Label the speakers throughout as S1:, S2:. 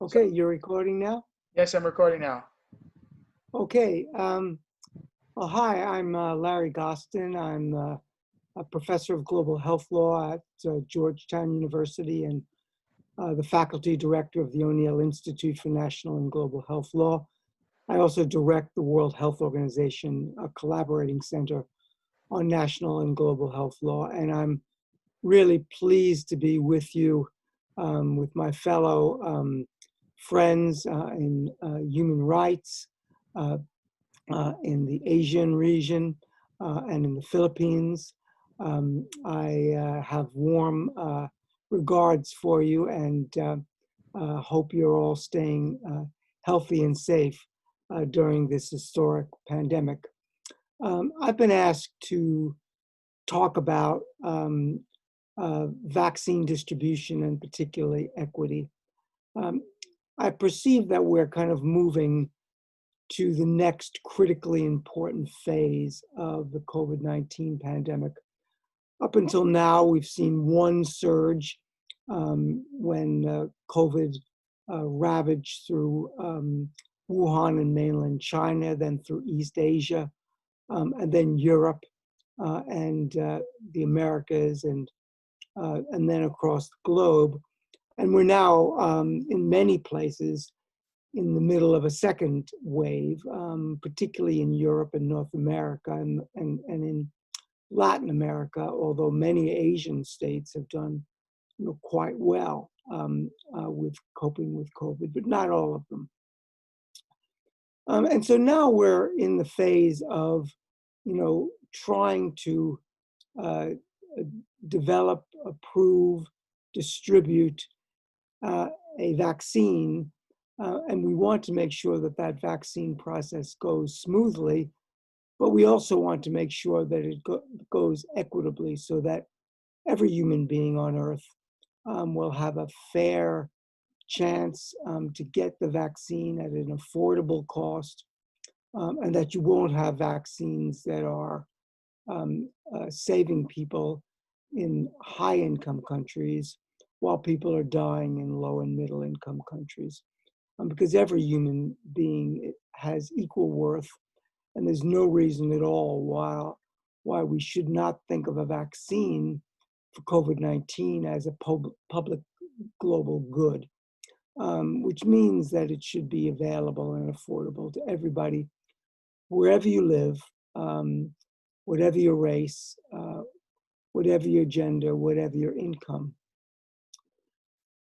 S1: So,
S2: Okay, you're recording now?
S1: yes, I'm recording now.
S2: Okay. Well, hi, I'm Larry Gostin. I'm a professor of global health law at Georgetown University and the faculty director of the O'Neill Institute for National and Global Health Law. I also direct the World Health Organization, a collaborating center on national and global health law. And I'm really pleased to be with you, with my fellow friends in human rights, uh, in the Asian region, and in the Philippines. I have warm regards for you and hope you're all staying healthy and safe during this historic pandemic. I've been asked to talk about vaccine distribution and particularly equity. Um, I perceive that we're kind of moving to the next critically important phase of the COVID-19 pandemic. Up until now, we've seen one surge when COVID ravaged through Wuhan and mainland China, then through East Asia, and then Europe and the Americas, and then across the globe. And we're now, in many places, in the middle of a second wave, particularly in Europe and North America and in Latin America, although many Asian states have done quite well with coping with COVID, but not all of them. And so now we're in the phase of, trying to develop, approve, distribute a vaccine, and we want to make sure that that vaccine process goes smoothly, but we also want to make sure that it goes equitably so that every human being on Earth will have a fair chance to get the vaccine at an affordable cost, and that you won't have vaccines that are saving people in high-income countries while people are dying in low and middle-income countries. Because every human being has equal worth, and there's no reason at all why we should not think of a vaccine for COVID-19 as a public global good, which means that it should be available and affordable to everybody, wherever you live, whatever your race, whatever your gender, whatever your income.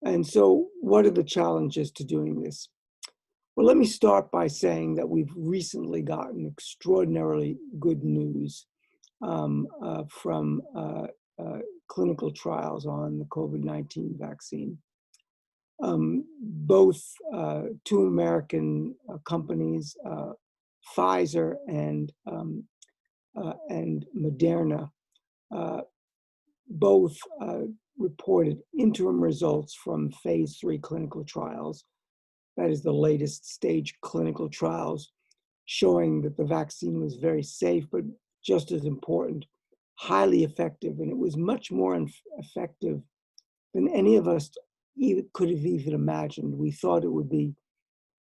S2: And so what are the challenges to doing this? Well, let me start by saying that we've recently gotten extraordinarily good news from clinical trials on the COVID-19 vaccine. Both two American companies, Pfizer and Moderna, both reported interim results from phase 3 clinical trials. That is the latest stage clinical trials, showing that the vaccine was very safe, but just as important, highly effective. And it was much more effective than any of us could have even imagined. We thought it would be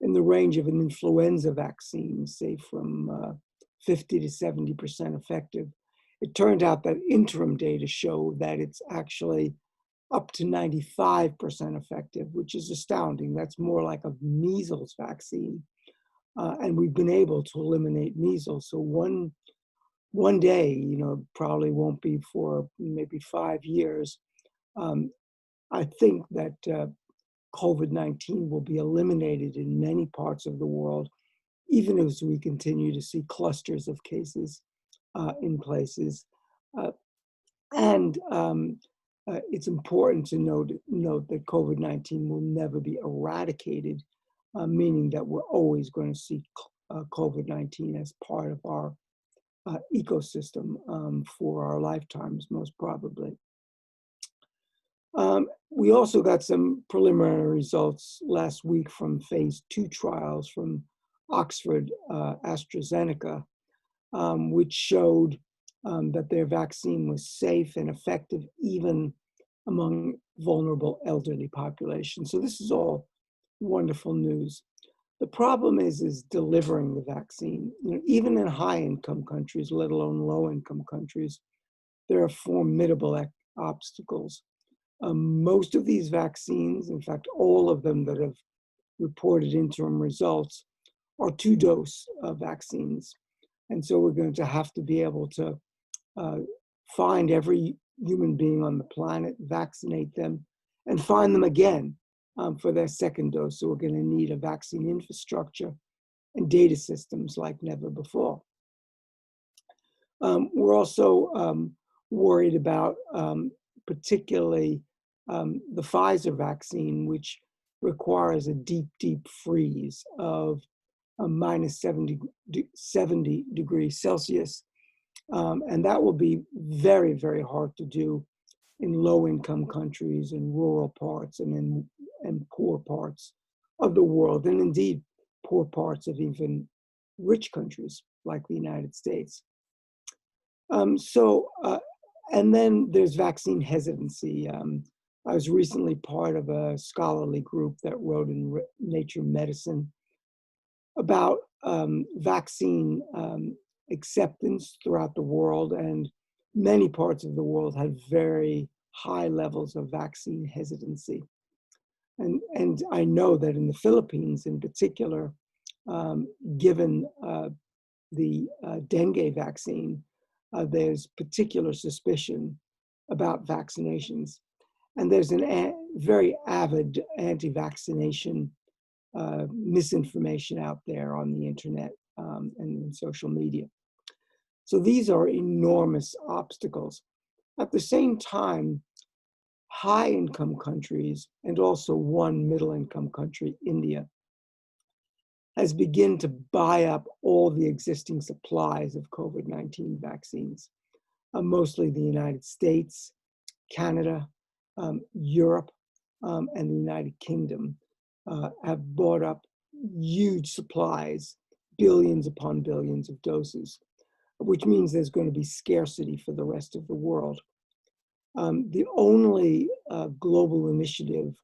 S2: in the range of an influenza vaccine, say from 50 to 70% effective. It turned out that interim data show that it's actually up to 95% effective, which is astounding. That's more like a measles vaccine. And we've been able to eliminate measles. So one day, probably won't be for maybe 5 years, I think that COVID-19 will be eliminated in many parts of the world, even as we continue to see clusters of cases in places. And it's important to note that COVID-19 will never be eradicated, meaning that we're always going to see COVID-19 as part of our ecosystem for our lifetimes, most probably. We also got some preliminary results last week from phase 2 trials from Oxford AstraZeneca, which showed that their vaccine was safe and effective even among vulnerable elderly populations. So this is all wonderful news. The problem is delivering the vaccine. Even in high-income countries, let alone low-income countries, there are formidable obstacles. Most of these vaccines, in fact, all of them that have reported interim results, are two-dose vaccines. And so we're going to have to be able to find every human being on the planet, vaccinate them, and find them again for their second dose. So we're going to need a vaccine infrastructure and data systems like never before. We're also worried about particularly the Pfizer vaccine, which requires a deep, deep freeze of minus 70 degrees Celsius. And that will be very, very hard to do in low-income countries, in rural parts, and in poor parts of the world, and indeed poor parts of even rich countries like the United States. And then there's vaccine hesitancy. I was recently part of a scholarly group that wrote in Nature Medicine about vaccine acceptance throughout the world, and many parts of the world have very high levels of vaccine hesitancy. And I know that in the Philippines in particular, given the dengue vaccine, there's particular suspicion about vaccinations. And there's a very avid anti-vaccination misinformation out there on the internet and in social media. So these are enormous obstacles. At the same time, high-income countries, and also one middle-income country, India, has begun to buy up all the existing supplies of COVID-19 vaccines, mostly the United States, Canada, Europe, and the United Kingdom have bought up huge supplies, billions upon billions of doses, which means there's going to be scarcity for the rest of the world. The only global initiative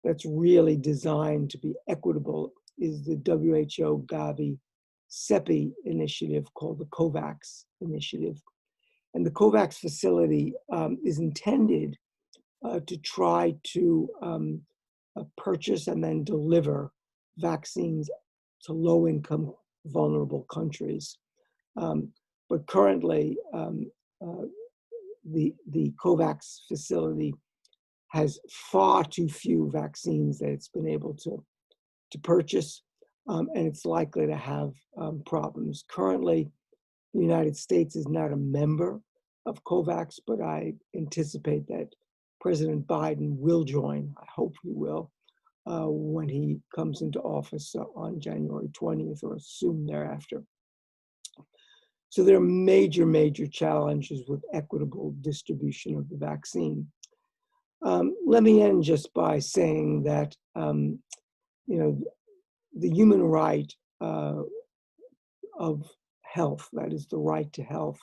S2: that's really designed to be equitable is the WHO Gavi CEPI initiative called the COVAX initiative. And the COVAX facility is intended to try to purchase and then deliver vaccines to low-income vulnerable countries. But currently, the COVAX facility has far too few vaccines that it's been able to purchase, and it's likely to have problems. Currently, the United States is not a member of COVAX, but I anticipate that President Biden will join. I hope he will, when he comes into office on January 20th or soon thereafter. So there are major, major challenges with equitable distribution of the vaccine. Let me end just by saying that the human right of health, that is the right to health,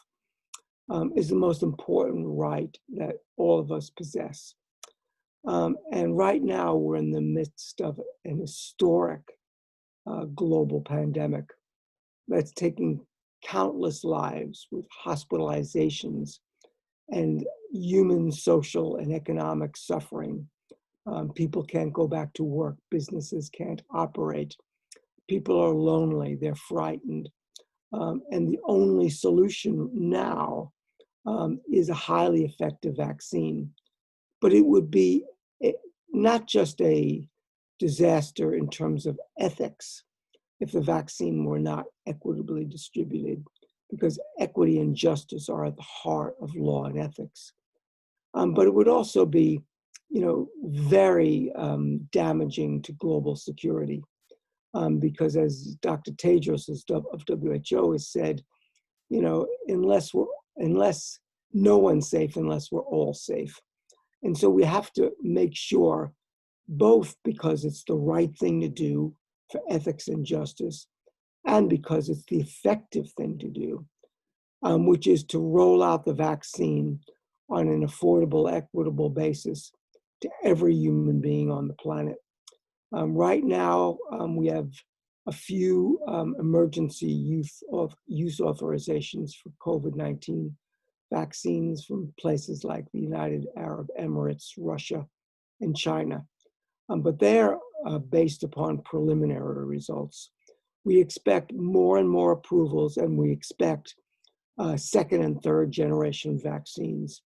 S2: is the most important right that all of us possess. And right now we're in the midst of an historic global pandemic that's taking countless lives with hospitalizations and human, social, and economic suffering. People can't go back to work. Businesses can't operate. People are lonely. They're frightened. And the only solution now is a highly effective vaccine. But it would be not just a disaster in terms of ethics if the vaccine were not equitably distributed, because equity and justice are at the heart of law and ethics. But it would also be, very damaging to global security, because as Dr. Tedros of WHO has said, unless no one's safe, unless we're all safe. And so we have to make sure, both because it's the right thing to do for ethics and justice, and because it's the effective thing to do, which is to roll out the vaccine on an affordable, equitable basis to every human being on the planet. Right now, we have a few emergency use authorizations for COVID-19 vaccines from places like the United Arab Emirates, Russia, and China. But they're based upon preliminary results. We expect more and more approvals, and we expect second and third generation vaccines.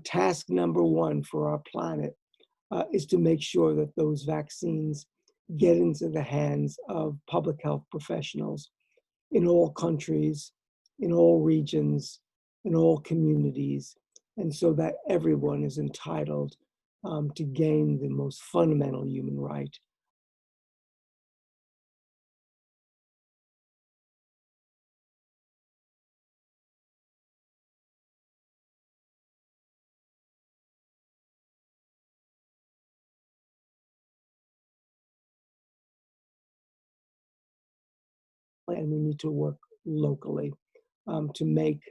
S2: Task number one for our planet is to make sure that those vaccines get into the hands of public health professionals in all countries, in all regions, in all communities, and so that everyone is entitled to gain the most fundamental human right. And we need to work locally to make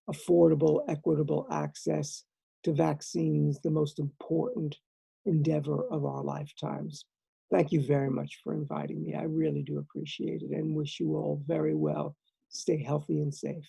S2: affordable, equitable access to vaccines the most important endeavor of our lifetimes. Thank you very much for inviting me. I really do appreciate it and wish you all very well. Stay healthy and safe.